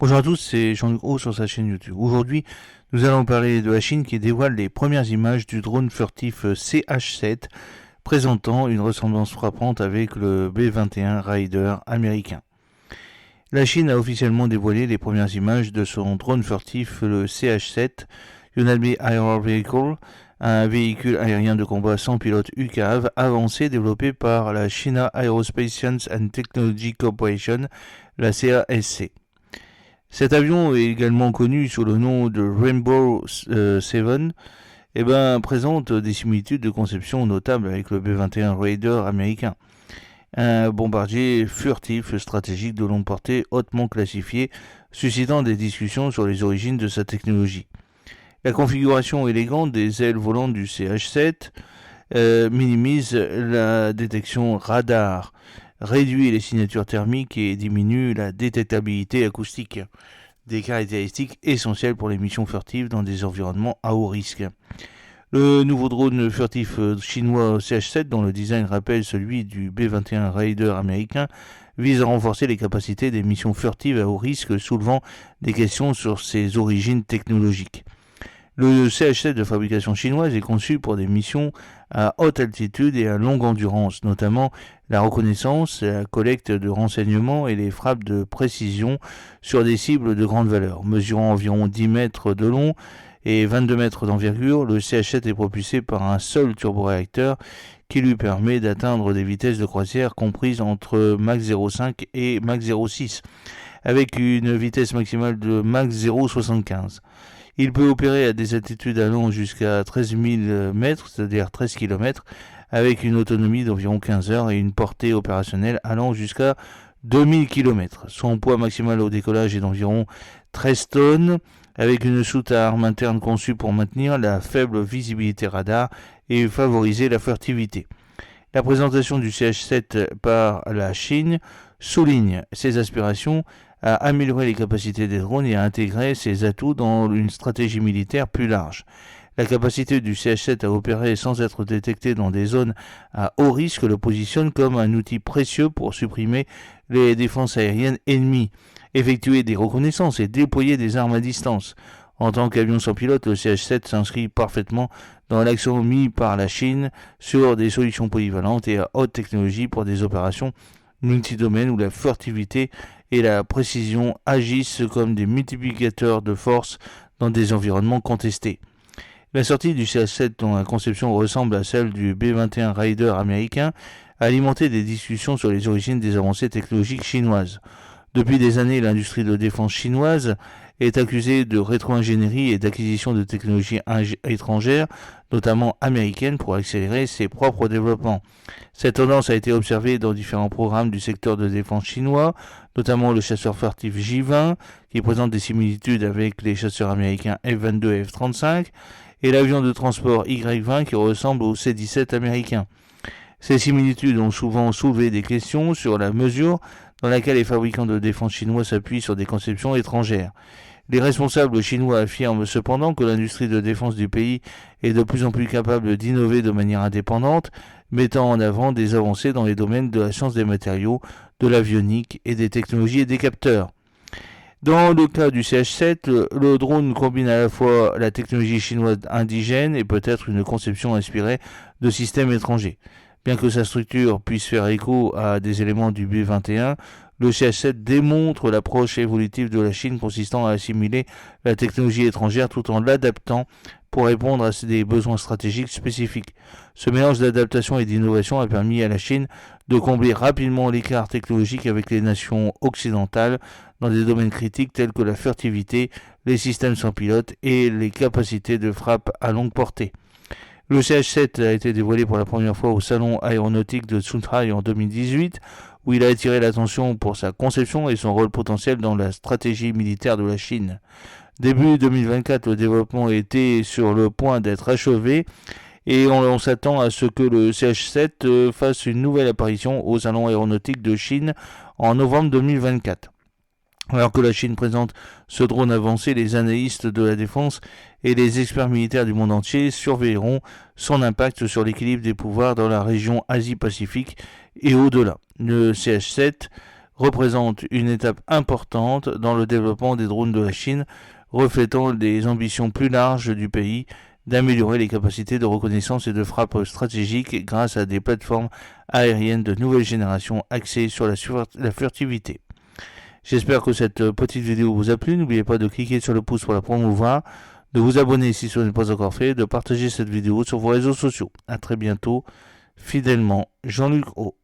Bonjour à tous, c'est Jean-Luc Roux sur sa chaîne YouTube. Aujourd'hui, nous allons parler de la Chine qui dévoile les premières images du drone furtif CH-7, présentant une ressemblance frappante avec le B-21 Raider américain. La Chine a officiellement dévoilé les premières images de son drone furtif, le CH-7, Unalmi Air Vehicle, un véhicule aérien de combat sans pilote UCAV avancé développé par la China Aerospace Science and Technology Corporation, la CASC. Cet avion est également connu sous le nom de Rainbow 7, présente des similitudes de conception notables avec le B-21 Raider américain. Un bombardier furtif stratégique de longue portée hautement classifié, suscitant des discussions sur les origines de sa technologie. La configuration élégante des ailes volantes du CH-7 minimise la détection radar, réduit les signatures thermiques et diminue la détectabilité acoustique, des caractéristiques essentielles pour les missions furtives dans des environnements à haut risque. Le nouveau drone furtif chinois CH-7, dont le design rappelle celui du B-21 Raider américain, vise à renforcer les capacités des missions furtives à haut risque, soulevant des questions sur ses origines technologiques. Le CH-7 de fabrication chinoise est conçu pour des missions à haute altitude et à longue endurance, notamment la reconnaissance, la collecte de renseignements et les frappes de précision sur des cibles de grande valeur. Mesurant environ 10 mètres de long et 22 mètres d'envergure, le CH-7 est propulsé par un seul turboréacteur qui lui permet d'atteindre des vitesses de croisière comprises entre Mach 0,5 et Mach 0,6, avec une vitesse maximale de Mach 0,75. Il peut opérer à des altitudes allant jusqu'à 13 000 mètres, c'est-à-dire 13 km, avec une autonomie d'environ 15 heures et une portée opérationnelle allant jusqu'à 2000 km. Son poids maximal au décollage est d'environ 13 tonnes, avec une soute à armes interne conçue pour maintenir la faible visibilité radar et favoriser la furtivité. La présentation du CH-7 par la Chine souligne ses aspirations à améliorer les capacités des drones et à intégrer ses atouts dans une stratégie militaire plus large. La capacité du CH-7 à opérer sans être détecté dans des zones à haut risque le positionne comme un outil précieux pour supprimer les défenses aériennes ennemies, effectuer des reconnaissances et déployer des armes à distance. En tant qu'avion sans pilote, le CH-7 s'inscrit parfaitement dans l'accent mis par la Chine sur des solutions polyvalentes et à haute technologie pour des opérations multidomaines où la furtivité et la précision agissent comme des multiplicateurs de force dans des environnements contestés. La sortie du CH-7, dont la conception ressemble à celle du B-21 Raider américain, a alimenté des discussions sur les origines des avancées technologiques chinoises. Depuis des années, l'industrie de défense chinoise est accusée de rétro-ingénierie et d'acquisition de technologies étrangères, notamment américaines, pour accélérer ses propres développements. Cette tendance a été observée dans différents programmes du secteur de défense chinois, notamment le chasseur furtif J-20, qui présente des similitudes avec les chasseurs américains F-22 et F-35, et l'avion de transport Y-20 qui ressemble au C-17 américain. Ces similitudes ont souvent soulevé des questions sur la mesure dans laquelle les fabricants de défense chinois s'appuient sur des conceptions étrangères. Les responsables chinois affirment cependant que l'industrie de défense du pays est de plus en plus capable d'innover de manière indépendante, mettant en avant des avancées dans les domaines de la science des matériaux, de l'avionique et des technologies et des capteurs. Dans le cas du CH-7, le drone combine à la fois la technologie chinoise indigène et peut-être une conception inspirée de systèmes étrangers. Bien que sa structure puisse faire écho à des éléments du B-21, le CH-7 démontre l'approche évolutive de la Chine consistant à assimiler la technologie étrangère tout en l'adaptant pour répondre à des besoins stratégiques spécifiques. Ce mélange d'adaptation et d'innovation a permis à la Chine de combler rapidement l'écart technologique avec les nations occidentales dans des domaines critiques tels que la furtivité, les systèmes sans pilote et les capacités de frappe à longue portée. Le CH-7 a été dévoilé pour la première fois au salon aéronautique de Zhuhai en 2018, où il a attiré l'attention pour sa conception et son rôle potentiel dans la stratégie militaire de la Chine. Début 2024, le développement était sur le point d'être achevé et on s'attend à ce que le CH-7 fasse une nouvelle apparition au salon aéronautique de Chine en novembre 2024. Alors que la Chine présente ce drone avancé, les analystes de la défense et les experts militaires du monde entier surveilleront son impact sur l'équilibre des pouvoirs dans la région Asie-Pacifique et au-delà. Le CH-7 représente une étape importante dans le développement des drones de la Chine, reflétant des ambitions plus larges du pays d'améliorer les capacités de reconnaissance et de frappe stratégique grâce à des plateformes aériennes de nouvelle génération axées sur la furtivité. J'espère que cette petite vidéo vous a plu. N'oubliez pas de cliquer sur le pouce pour la promouvoir, de vous abonner si ce n'est pas encore fait, de partager cette vidéo sur vos réseaux sociaux. A très bientôt. Fidèlement, Jean-Luc O.